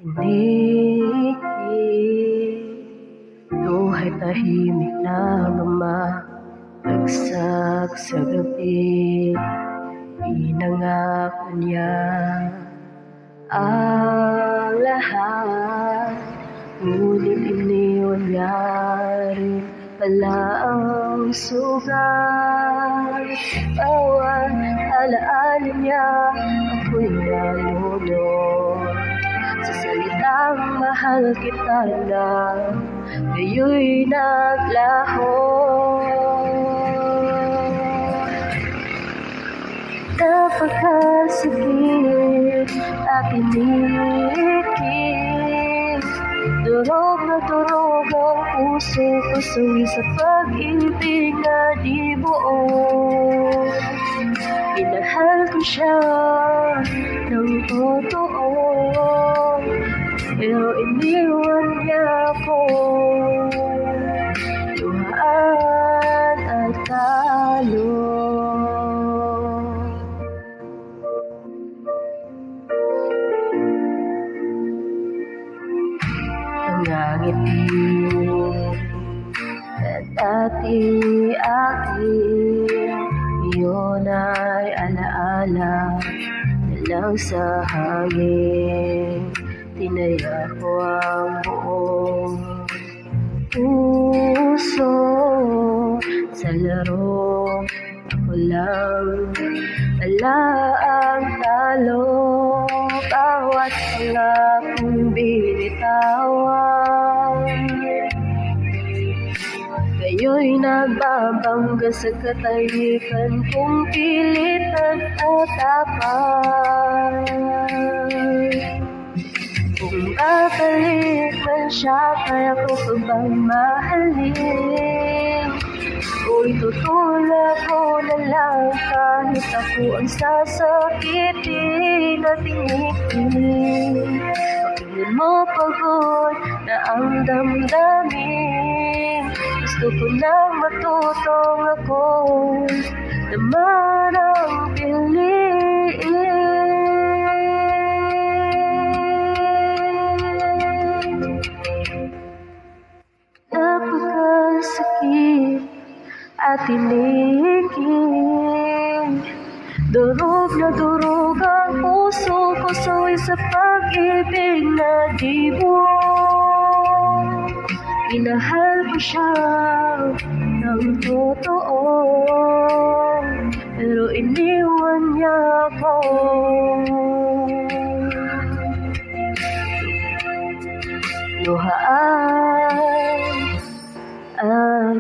Duhay tahimik na gumabagsak sa gabi. Pinangako niya ang lahat, ngunit iniwan niya rin pala ang sugat. Bawat alaala niya ako'y nalulod sa salitang mahal kita na ngayo'y naglaho. Napakasakit at inikip, durog na durog ang puso ko sa pag-ibig na di buo. Minahal ko siya ng totoo, pero iniwan niya ako. Luhaan at talo. Nangangiti at ati-ating iyon ay alaala na lang sa hangin. Tinaya ko ang buong puso sa laro. Ako lang wala ang talo. Bawat pangakong binitawan, ngayo'y nagbabangga sa katahimikan kong pilit nagtatapan. Kung babalik man siya, kaya ko pa bang mahalin? O itutulak ko na lang kahit ako ang sasakitin at initin. Pakinggan mo pagod na ang damdamin. Gusto ko nang matutong ako naman ang piliin. Napakasakit at inikip, durog na durog ang puso ko sa pag-ibig na di buo. Minahal ko siya ng totoo, pero iniwan niya ako. Luhaan at